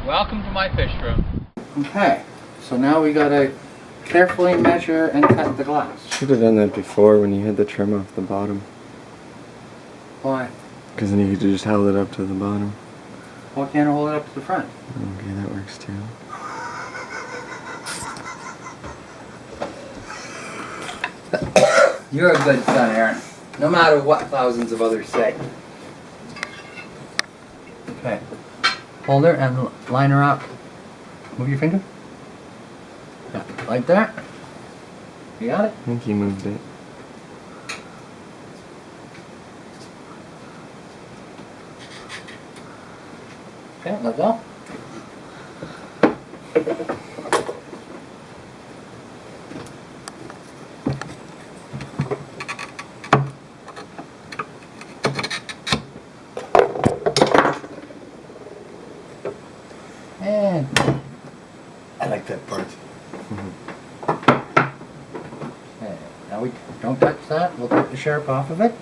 Welcome to my fish room. Okay, so now we gotta carefully measure and cut the glass. Should have done that before when you had the trim off the bottom. Why? Because then you could just held it up to the bottom. Why can't I hold it up to the front? Okay, that works too. You're a good son, Aaron. No matter what thousands of others say. Okay. Hold her and line her up. Move your finger. Yeah, like that. You got it? I think you moved it. Okay, let go. And I like that part. okay, now we don't touch that. We'll take the sharp off of it.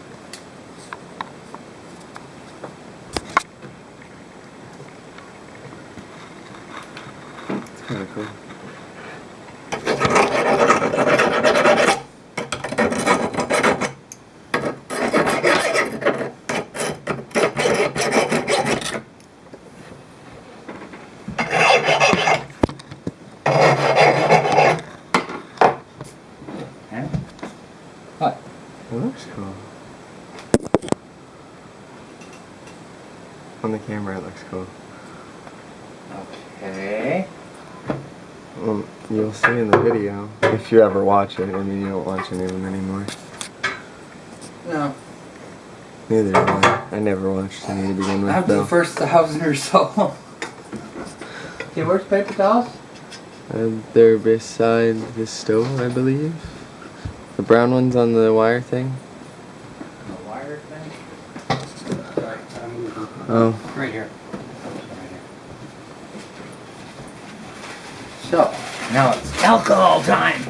It's kind of cool. What? It looks cool. On the camera it looks cool. Okay. Well, you'll see in the video, if you ever watch it. I mean, you don't watch any of them anymore. No. Neither do I. I never watched any to begin with, After the though. first 1,000 or so. Okay, where's paper towels? They're beside the stove, I believe. The brown ones on the wire thing. The wire thing? Sorry, Oh. right here. So, now it's alcohol time!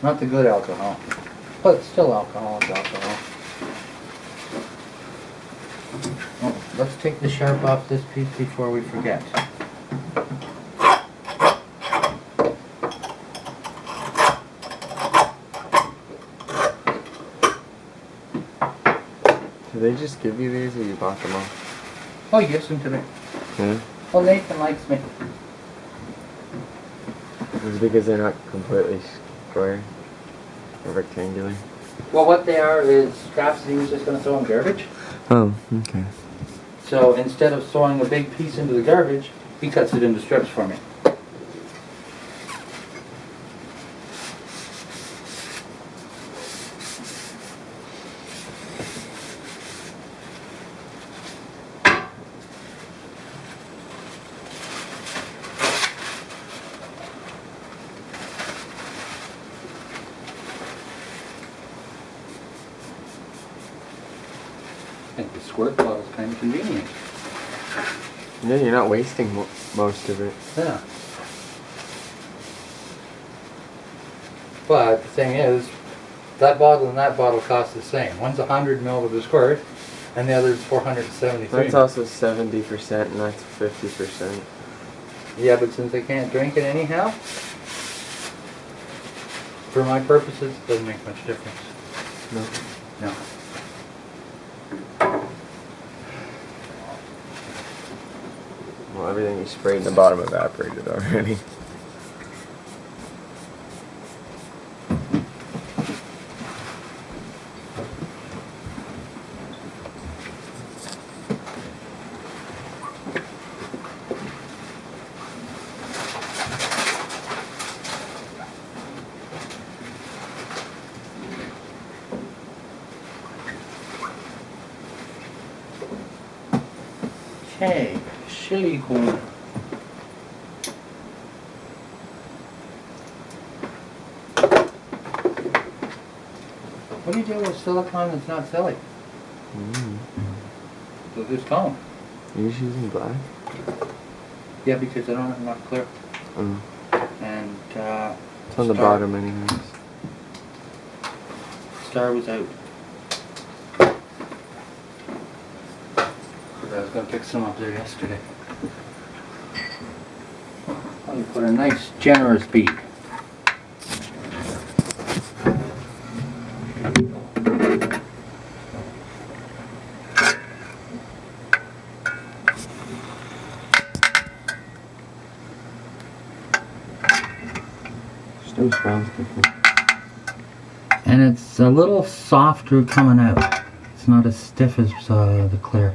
Not the good alcohol. But it's still alcohol, it's alcohol. Oh, let's take the sharp off this piece before we forget. Did they just give you these or you bought them all? Oh, he gives them to me. Yeah? Well, Nathan likes me. It's because they're not completely square or rectangular. Well, what they are is scraps that he was just going to throw in garbage. Oh, okay. So instead of throwing a big piece into the garbage, he cuts it into strips for me. I think the squirt bottle is kind of convenient. Yeah, you're not wasting most of it. Yeah. But the thing is, that bottle and that bottle cost the same. One's 100 ml with a squirt, and the other's 473. That's also 70% and that's 50%. Yeah, but since they can't drink it anyhow, for my purposes, it doesn't make much difference. No. No. Well, everything you sprayed in the bottom evaporated already. Okay, silicone. What do you do with silicone that's not silly? So this cone. Are you just using black? Yeah, because I don't have enough clear. Oh. And It's on the bottom anyways. Star was out. I was going to pick some up there yesterday. Let me put a nice generous bead. Still smells different. And it's a little softer coming out. It's not as stiff as the clear.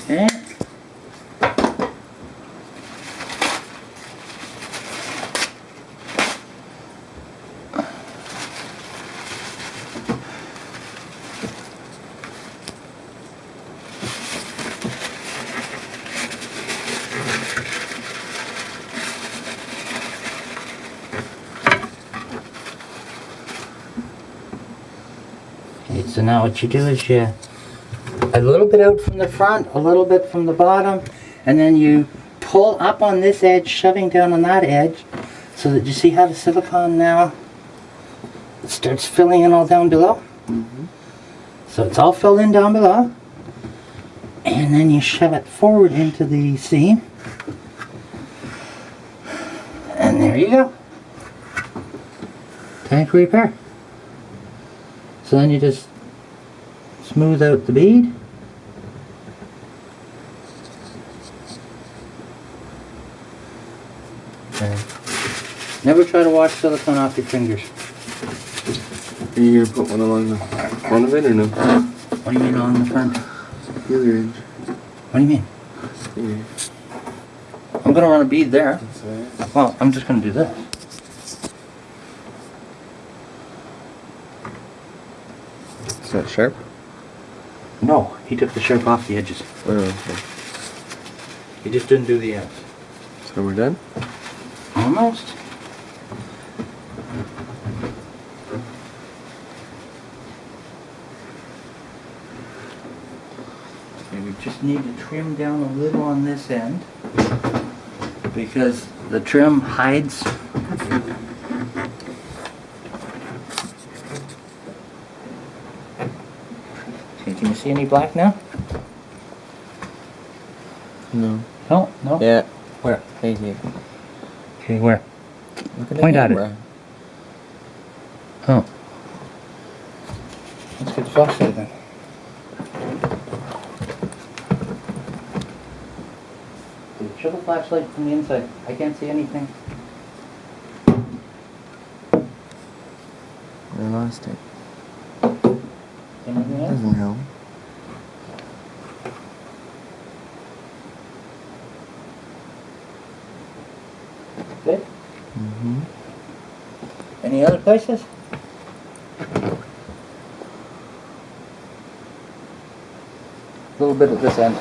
Okay. Okay, so now what you do is you a little bit out from the front, a little bit from the bottom, and then you pull up on this edge, shoving down on that edge, so that you see how the silicone now starts filling in all down below. Mm-hmm. So it's all filled in down below, and then you shove it forward into the seam, and there you go. Tank repair. So then you just smooth out the bead. Okay. Never try to wash silicone off your fingers. Are you gonna put one along the front of it or no? What do you mean on the front? The other edge. What do you mean? Yeah. I'm gonna run a bead there. That's right. Well, I'm just gonna do this. Is that sharp? No, he took the sharp off the edges. Oh, okay. He just didn't do the ends. So we're done? Almost. Okay, we just need to trim down a little on this end because the trim hides. Okay, can you see any black now? No. No, no. Yeah. Where? Right here. Okay, where? Look at Point the at it. camera. Oh. Let's get the flashlight then. Show the flashlight from the inside. I can't see anything. I lost it. Anything else? Doesn't help. Good? Mm-hmm. Any other places? A little bit at this end.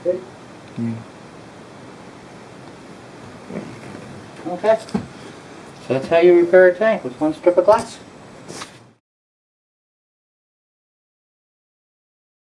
Good? Yeah. Okay. So that's how you repair a tank with one strip of glass.